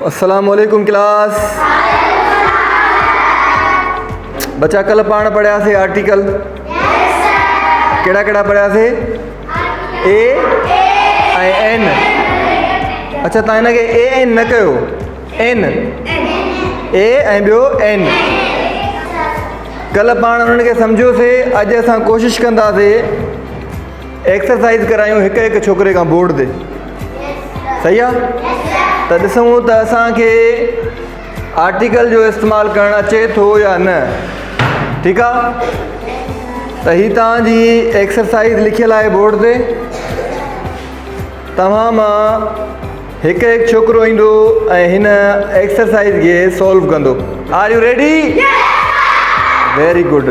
अस्सलामुअलैकुम क्लास। बच्चा कल पाण पढ़िया से आर्टिकल केड़ा केड़ा पढ़िया से ए ऐं एन। अच्छा तव्हां हिनखे ए एन न कयो, एन ए ऐं ॿियो एन। कल पाण उन्हनि खे सम्झोसीं। अॼु असां कोशिशि कंदासीं एक्सरसाइज़ करायूं हिकु हिकु छोकिरे खां बोर्ड ते। सही आहे त ॾिसूं त असांखे आर्टिकल जो इस्तेमालु करणु अचे थो या न। ठीकु आहे त हीअ तव्हांजी एक्सरसाइज़ लिखियलु आहे बोर्ड ते। तव्हां मां हिकु हिकु छोकिरो ईंदो ऐं हिन एक्सरसाइज़ खे सॉल्व कंदो। Are you ready? Very good.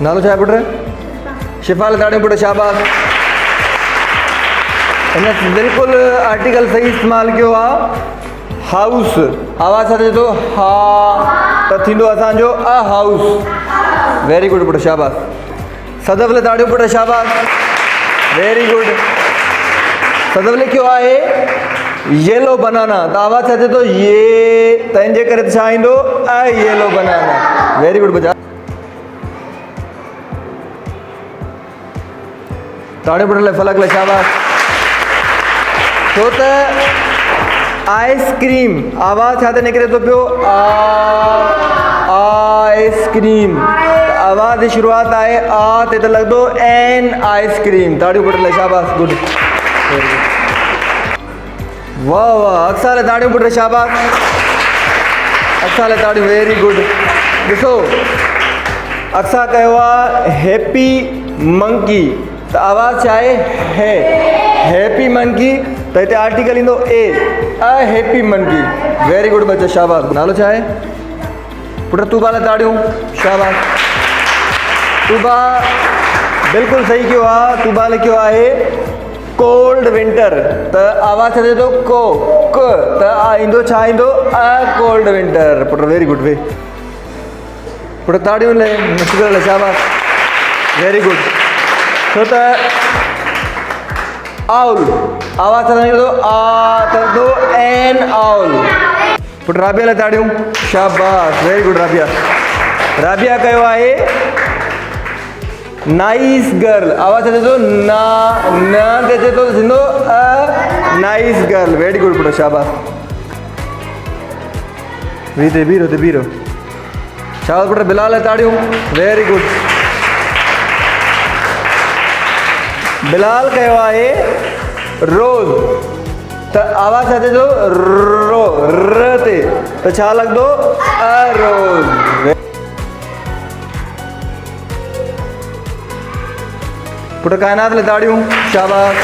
नालो छा आहे पुट? शिफ़ाल ताड़ियूं पुट, शाबाश। हिन बिल्कुलु आर्टिकल सही इस्तेमालु कयो आहे। हाउस आवाज़ सां चए थो हा त थींदो असांजो अ हाउस। वेरी गुड पुट, शाबाश। सदफ ताड़ियूं पुट, शाबाश। Very good. सदफ लिखियो आहे येलो बनाना त आवाज़ सां चए थो ये, तंहिंजे करे छा ईंदो अ येलो बनाना। वेरी गुड बच्चा। ताड़ियूं पुट लाइ फलक लाइ, शाबाश। छो त आइसक्रीम आवाज़ छा त निकिरे थो पियो आइसक्रीम। आवाज़ जी शुरूआत आहे आ ते त लॻंदो एन आइसक्रीम। ताड़ियूं पुट लाइ, शाबाश। गुड। वाह वाह। अक्सा लाइ ताड़ियूं पुट, शाबाश। अक्सा लाइ ताड़ियूं, वेरी गुड। ॾिसो अक्सा कयो आहे हैप्पी मंकी त आवाज़ छा आहे है, हैप्पी मंकी त हिते आर्टिकल ईंदो ए a happy monkey. Very good बच्चा, शाबाश। नालो छा आहे पुट? तूबा लाइ ताड़ियूं, शाबाश। तूबा बिल्कुलु सही कयो आहे। तूबा लिखियो आहे कोल्ड विंटर त आवाज़ छा थिए थो को क त ईंदो छा ईंदो अ कोल्ड विंटर। पुट वेरी गुड। वे पुट ताड़ियूं लाइ मुश्किल लाइ, शाबाश। Very good. छो त आउल आवाज़ छा निकिरे थो आ त दो एन आउल। पुट राबिया लाइ ताड़ियूं, शाबाश। Very good Rabia. राबिया कयो आहे नाइस गर्ल। आवाज़ छा थो ना न ते अचे थो थींदो a nice girl. Very good पुट, शाबाश। बीरो बीरो ते बीरो, शाबाश पुट। बिलाल लाइ ताड़ियूं, वेरी गुड। बिलाल कयो आहे रोज़ त आवाज़ छा थिए थो रो र ते त छा लॻंदो अ रोज़। पुट काइनात लाइ ताड़ियूं, शाबाश।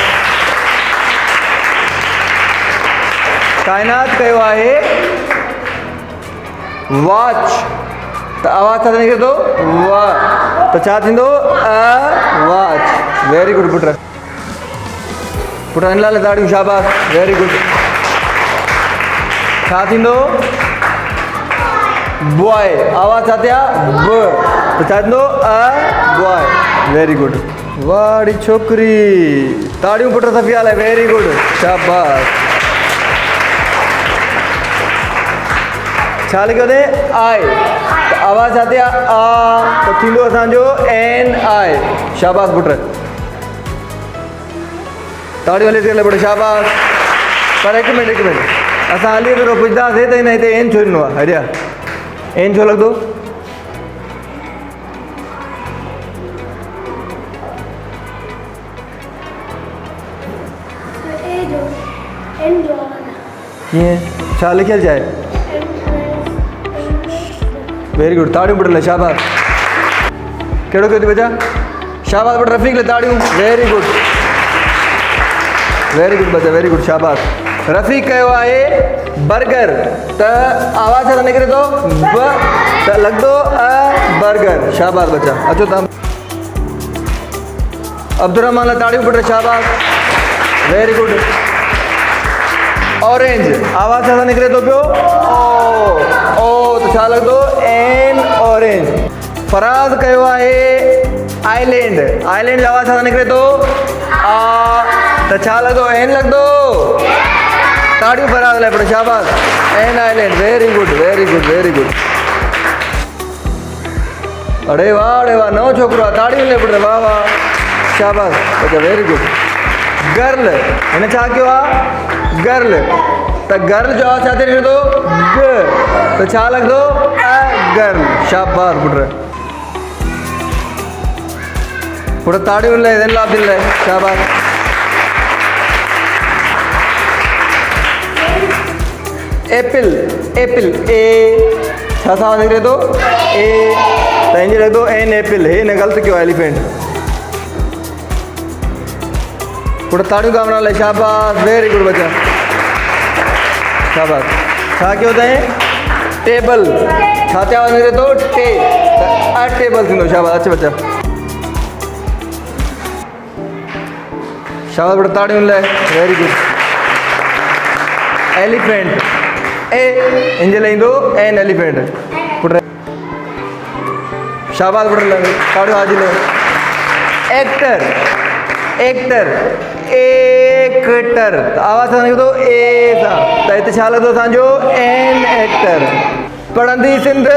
काइनात कयो आहे वॉच त आवाज़ छा निकिरे थो वाह त छा थींदो a watch. Very good put. Put Anila लाइ ताड़ियूं, शाबाश। Very good. छा थींदो बॉय। आवाज़ छा थिया ब त छा थींदो अ बॉय। Very good. वाड़ी छोकिरी। ताड़ियूं पुट सफ़िया लाइ, वेरी गुड, शाबाश। छा लिखियो अथई आई त आवाज़ छा थिया आ त थींदो असांजो एन आई। शाबाश पुट। ताड़ियूं हले थी पुट, शाबाश। पर हिकु मिनट असां हली थोरो पुछंदासीं त हिन हिते एन छो ॾिनो आहे? हरिया एन छो लॻंदो? कीअं छा लिखियलु छा आहे? Very good. ताड़ियूं पुट लाइ, शाबाश। कहिड़ो कयो थी बच्चा? शाबाश पुट। रफ़ीक लाइ ताड़ियूं, वेरी गुड। वेरी गुड बच्चा, वेरी गुड, शाबाश। रफ़ीक कयो आहे बर्गर त आवाज़ छा निकिरे थो ब त लॻंदो अ बर्गर। शाबाश बच्चा। अचो तव्हां। अब्दुर्रहमान लाइ ताड़ियूं पुट, शाबाश। Very good. ऑरेंज आवाज़ छा निकिरे थो पियो ओ त छा लॻंदो एन ऑरेंज। फराज़ कयो आहे आइलैंड। आइलैंड आवाज़ छा निकिरे थो आ त छा लॻंदो एन लॻंदो ताड़ियूं भराए लाइ पड़े शाबाश an island very good very good very good अड़े वाह नओं छोकिरो आहे ताड़ियूं लाइ पड़े वाह वाह शाबाश अच्छा वेरी गुड गर्ल हिन छा कयो आहे गर्ल त गर्ल जो आवाज़ छा थी निकिरंदो ग त छा लॻंदो अ गर्ल शाबाश पुट ताड़ियूं लाइ लाभिन लाइ शाबाश एपिल एपिल ए छा सां निकिरे थो ए त हिन लॻंदो एन एपिल हे न ग़लति कयो एलिफेंट पुट ताड़ियूं कामरा लाइ शाबाश वेरी गुड बच्चा शाबाश छा कयो अथई टेबल छा ते आवाज़ निकिरे थो टे त अ टेबल थींदो शाबाश अच बच्चा शाबाश पुट ताड़ियूं लाइ वेरी गुड एलिफेंट ए हिन जे लाइ ईंदो एन एलिफेंट पुट शाबाश पुट ताड़ियूं हाजिर एक्टर एक्टर एक्टर आवाज़ सां निकिरंदो ए सां त हिते छा लॻंदो असांजो एन एक्टर पढ़ंदी सिंध